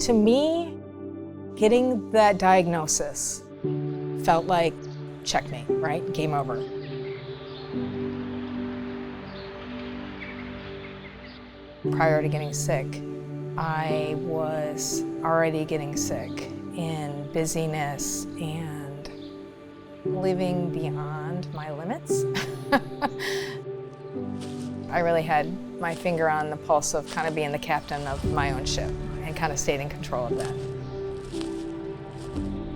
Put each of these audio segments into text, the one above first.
To me, getting that diagnosis felt like checkmate, right? Game over. Prior to getting sick, I was already getting sick in busyness and living beyond my limits. I really had my finger on the pulse of kind of being the captain of my own ship and kind of stayed in control of that.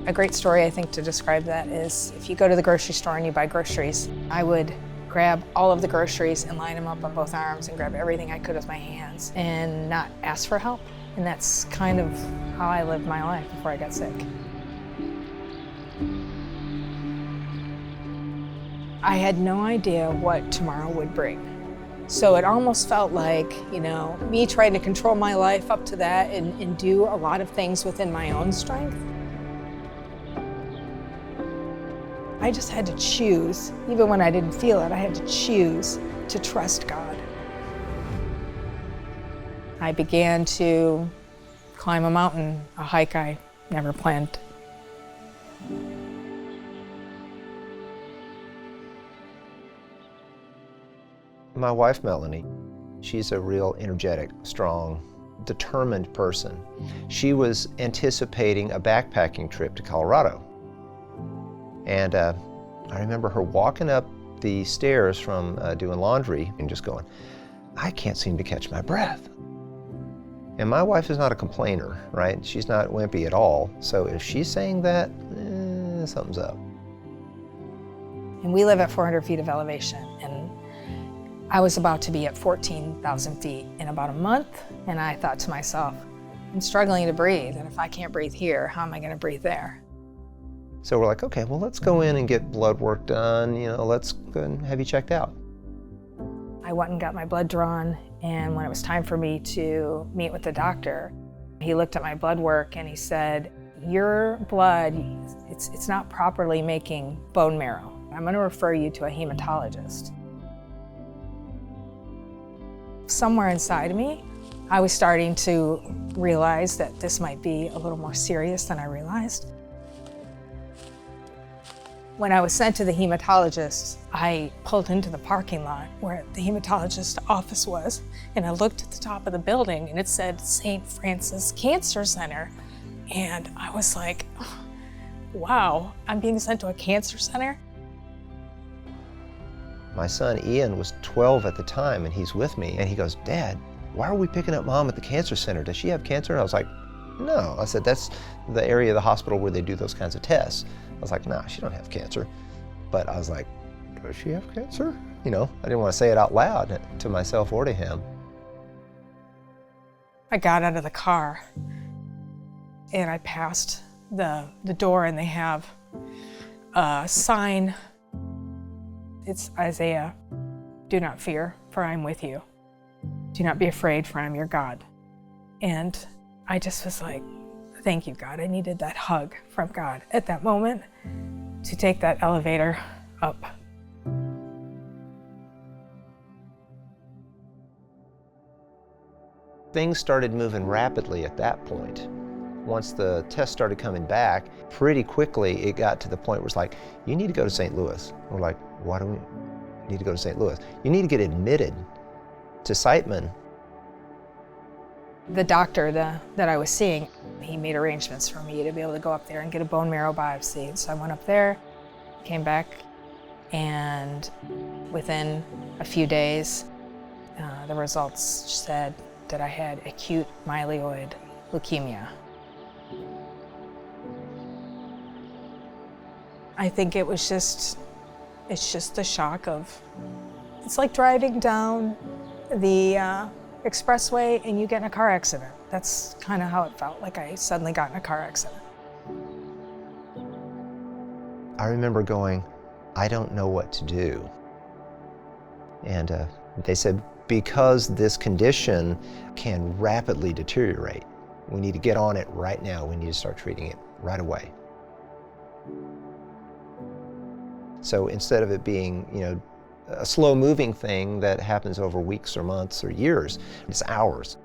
A great story, I think, to describe that is if you go to the grocery store and you buy groceries, I would grab all of the groceries and line them up on both arms and grab everything I could with my hands and not ask for help. And that's kind of how I lived my life before I got sick. I had no idea what tomorrow would bring. So it almost felt like, me trying to control my life up to that and do a lot of things within my own strength. I just had to choose, even when I didn't feel it, I had to choose to trust God. I began to climb a mountain, a hike I never planned. My wife, Melanie, she's a real energetic, strong, determined person. She was anticipating a backpacking trip to Colorado. And I remember her walking up the stairs from doing laundry and just going, I can't seem to catch my breath. And my wife is not a complainer, right? She's not wimpy at all. So if she's saying that, something's up. And we live at 400 feet of elevation. And I was about to be at 14,000 feet in about a month. And I thought to myself, I'm struggling to breathe. And if I can't breathe here, how am I going to breathe there? So we're like, okay, well, let's go in and get blood work done. Let's go and have you checked out. I went and got my blood drawn, and when it was time for me to meet with the doctor, he looked at my blood work and he said, your blood, it's not properly making bone marrow. I'm going to refer you to a hematologist. Somewhere inside of me, I was starting to realize that this might be a little more serious than I realized. When I was sent to the hematologist, I pulled into the parking lot where the hematologist's office was, and I looked at the top of the building and it said St. Francis Cancer Center. And I was like, oh, wow, I'm being sent to a cancer center? My son Ian was 12 at the time and he's with me and he goes, Dad, why are we picking up Mom at the cancer center? Does she have cancer? And I was like, no. I said, that's the area of the hospital where they do those kinds of tests. I was like, nah, she don't have cancer. But I was like, does she have cancer? I didn't want to say it out loud to myself or to him. I got out of the car and I passed the door and they have a sign. It's Isaiah, do not fear, for I am with you. Do not be afraid, for I am your God. And I just was like, thank you, God. I needed that hug from God at that moment to take that elevator up. Things started moving rapidly at that point. Once the tests started coming back, pretty quickly it got to the point where it's like, you need to go to St. Louis. We're like, why do we need to go to St. Louis? You need to get admitted to Siteman. The doctor that I was seeing, he made arrangements for me to be able to go up there and get a bone marrow biopsy. So I went up there, came back, and within a few days, the results said that I had acute myeloid leukemia. I think it's just the shock of, it's like driving down the expressway and you get in a car accident. That's kind of how it felt, like I suddenly got in a car accident. I remember going, I don't know what to do. And they said, because this condition can rapidly deteriorate, we need to get on it right now. We need to start treating it right away. So instead of it being, a slow-moving thing that happens over weeks or months or years, it's hours.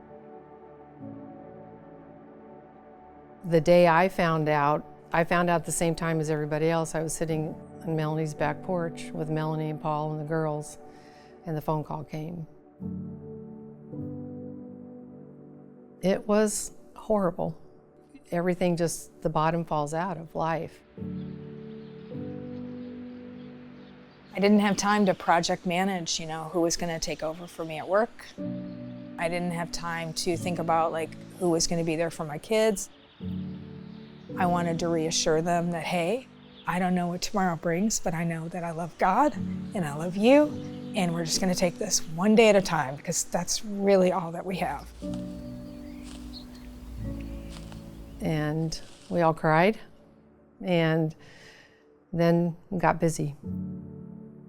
The day I found out the same time as everybody else. I was sitting on Melanie's back porch with Melanie and Paul and the girls, and the phone call came. It was horrible. Everything just, the bottom falls out of life. I didn't have time to project manage, who was going to take over for me at work. I didn't have time to think about who was going to be there for my kids. I wanted to reassure them that, hey, I don't know what tomorrow brings, but I know that I love God and I love you, and we're just going to take this one day at a time because that's really all that we have. And we all cried, and then got busy.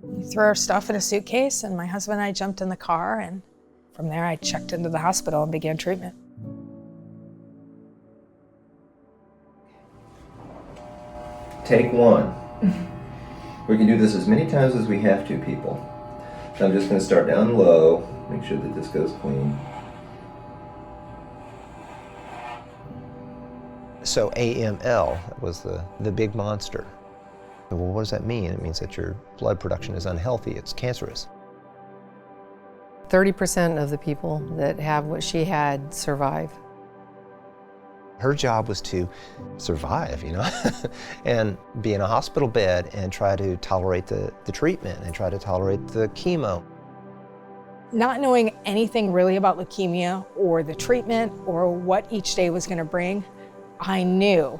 We threw our stuff in a suitcase, and my husband and I jumped in the car, and from there I checked into the hospital and began treatment. Take one. We can do this as many times as we have to, people. So I'm just going to start down low, make sure that this goes clean. So AML was the big monster. Well, what does that mean? It means that your blood production is unhealthy, it's cancerous. 30% of the people that have what she had survive. Her job was to survive, and be in a hospital bed and try to tolerate the treatment and try to tolerate the chemo. Not knowing anything really about leukemia or the treatment or what each day was going to bring, I knew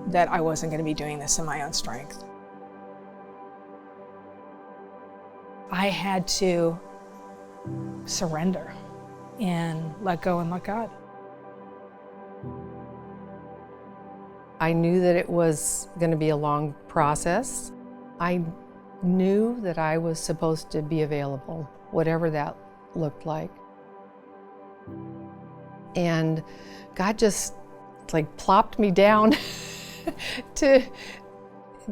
that I wasn't going to be doing this in my own strength. I had to surrender and let go and let God. I knew that it was going to be a long process. I knew that I was supposed to be available, whatever that looked like. And God just plopped me down to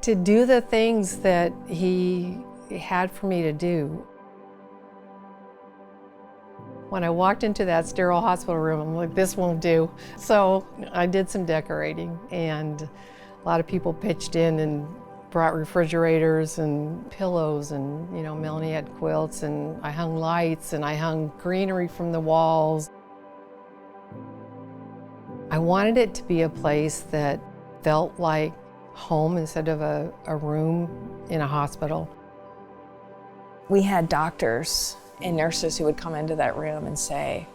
do the things that He had for me to do. When I walked into that sterile hospital room, I'm like, this won't do. So I did some decorating, and a lot of people pitched in and brought refrigerators and pillows, and Melanie had quilts, and I hung lights, and I hung greenery from the walls. I wanted it to be a place that felt like home instead of a room in a hospital. We had doctors and nurses who would come into that room and say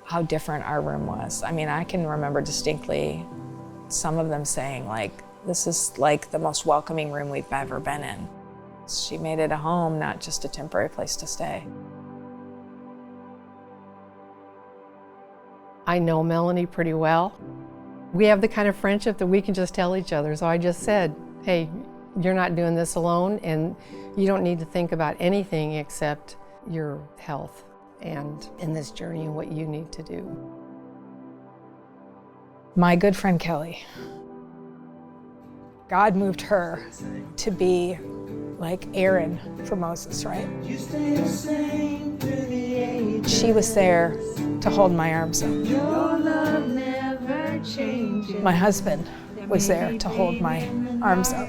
how different our room was. I mean, I can remember distinctly some of them saying, this is the most welcoming room we've ever been in. She made it a home, not just a temporary place to stay. I know Melanie pretty well. We have the kind of friendship that we can just tell each other. So I just said, hey, you're not doing this alone, and you don't need to think about anything except your health and in this journey and what you need to do. My good friend Kelly, God moved her to be like Aaron for Moses, right? She was there to hold my arms up. My husband was there to hold my arms up.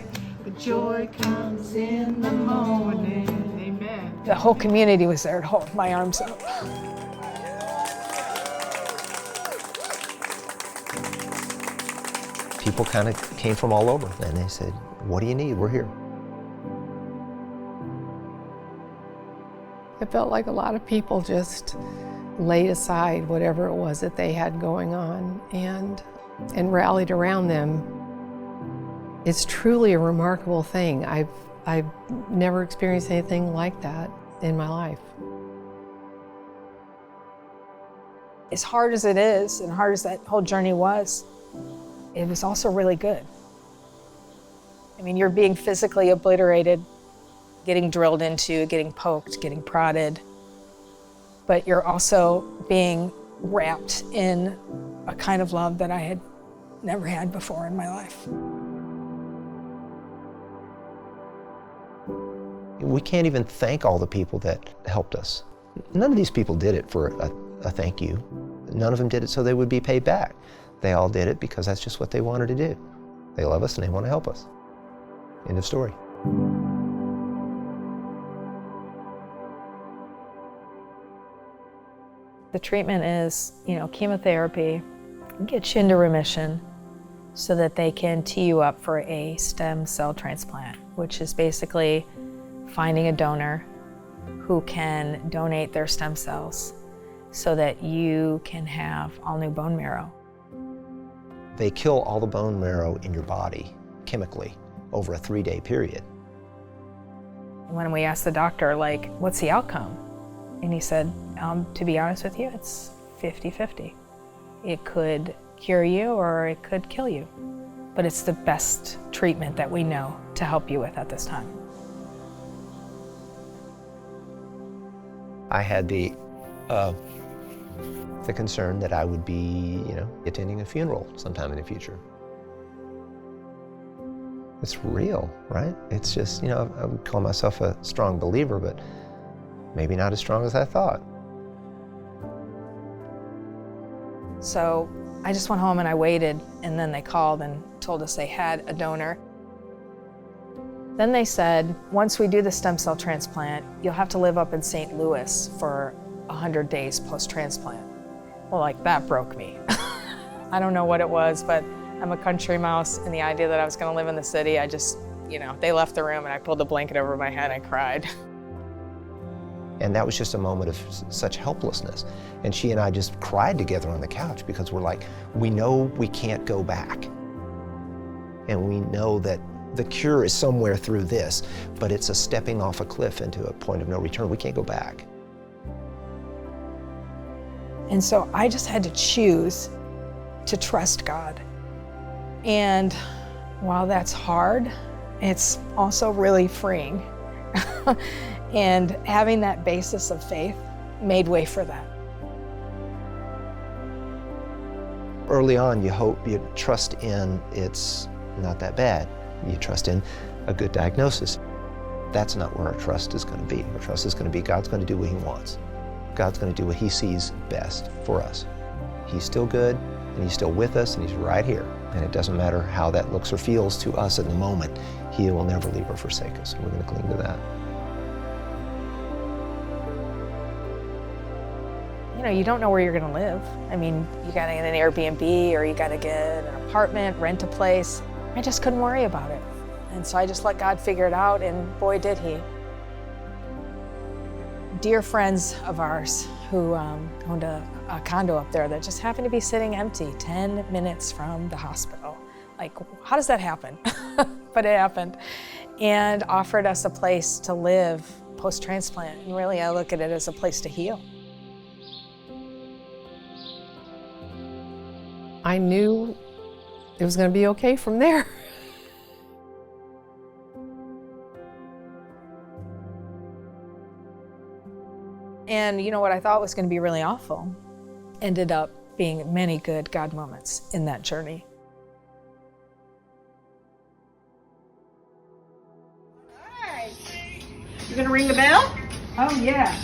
Joy comes in the morning. Amen. The whole community was there to hold my arms up. People kind of came from all over, and they said, what do you need? We're here. It felt like a lot of people just laid aside whatever it was that they had going on and rallied around them. It's truly a remarkable thing. I've never experienced anything like that in my life. As hard as it is, and hard as that whole journey was, it was also really good. I mean, you're being physically obliterated, getting drilled into, getting poked, getting prodded, but you're also being wrapped in a kind of love that I had never had before in my life. We can't even thank all the people that helped us. None of these people did it for a thank you. None of them did it so they would be paid back. They all did it because that's just what they wanted to do. They love us and they want to help us. End of story. The treatment is, chemotherapy, get you into remission so that they can tee you up for a stem cell transplant, which is basically finding a donor who can donate their stem cells so that you can have all new bone marrow. They kill all the bone marrow in your body chemically over a 3-day period. When we asked the doctor, what's the outcome? And he said, to be honest with you, it's 50-50. It could cure you or it could kill you, but it's the best treatment that we know to help you with at this time. I had the concern that I would be, attending a funeral sometime in the future. It's real, right? It's just, I would call myself a strong believer, but maybe not as strong as I thought. So I just went home and I waited, and then they called and told us they had a donor. Then they said, once we do the stem cell transplant, you'll have to live up in St. Louis for 100 days post-transplant. Well, that broke me. I don't know what it was, but I'm a country mouse, and the idea that I was gonna live in the city, I just, they left the room and I pulled the blanket over my head and I cried. And that was just a moment of such helplessness. And she and I just cried together on the couch because we're like, we know we can't go back. And we know that the cure is somewhere through this, but it's a stepping off a cliff into a point of no return. We can't go back. And so I just had to choose to trust God. And while that's hard, it's also really freeing. And having that basis of faith made way for that. Early on, you trust in it's not that bad. You trust in a good diagnosis. That's not where our trust is going to be. Our trust is going to be God's going to do what He wants. God's going to do what He sees best for us. He's still good, and He's still with us, and He's right here. And it doesn't matter how that looks or feels to us in the moment. He will never leave or forsake us, and we're going to cling to that. You don't know where you're going to live. You got to get an Airbnb or you got to get an apartment, rent a place. I just couldn't worry about it. And so I just let God figure it out, and boy, did He. Dear friends of ours who owned a condo up there that just happened to be sitting empty 10 minutes from the hospital. How does that happen? But it happened. And offered us a place to live post-transplant. And really, I look at it as a place to heal. I knew it was going to be okay from there. And what I thought was going to be really awful ended up being many good God moments in that journey. All right. You gonna ring the bell? Oh yeah.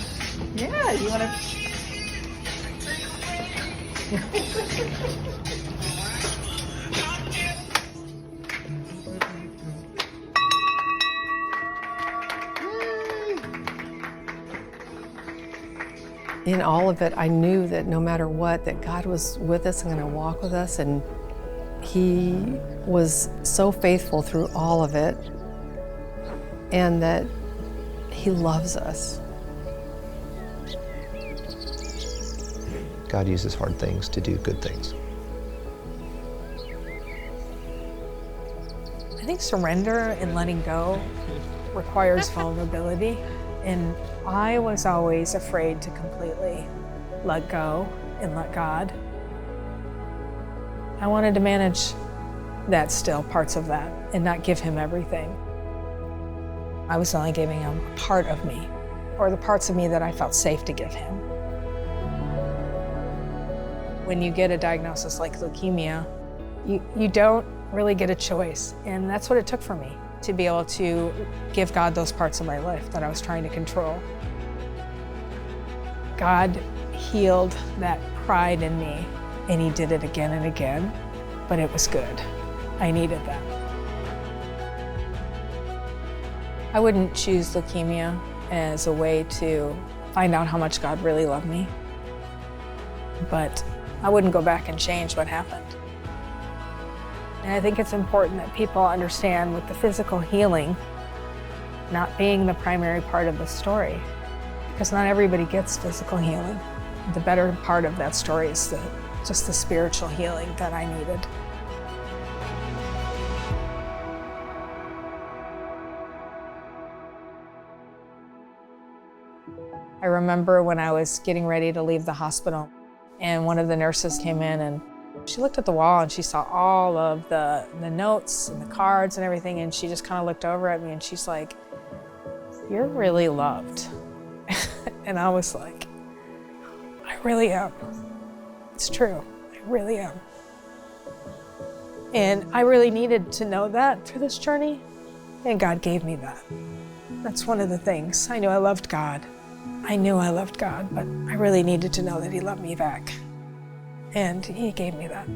Yeah, you wanna? In all of it, I knew that no matter what, that God was with us and going to walk with us, and He was so faithful through all of it, and that He loves us. God uses hard things to do good things. I think surrender and letting go requires vulnerability. And I was always afraid to completely let go and let God. I wanted to manage that still, parts of that, and not give Him everything. I was only giving Him a part of me, or the parts of me that I felt safe to give Him. When you get a diagnosis like leukemia, you don't really get a choice, and that's what it took for me, to be able to give God those parts of my life that I was trying to control. God healed that pride in me And he did it again and again, but it was good. I needed that. I wouldn't choose leukemia as a way to find out how much God really loved me, but I wouldn't go back and change what happened. And I think it's important that people understand with the physical healing not being the primary part of the story, because not everybody gets physical healing. The better part of that story is just the spiritual healing that I needed. I remember when I was getting ready to leave the hospital, and one of the nurses came in and she looked at the wall and she saw all of the notes and the cards and everything, and she just kind of looked over at me and she's like, "You're really loved." And I was like, I really am. It's true, I really am. And I really needed to know that through this journey, and God gave me that. That's one of the things. I knew I loved God. I knew I loved God, but I really needed to know that He loved me back. And He gave me that.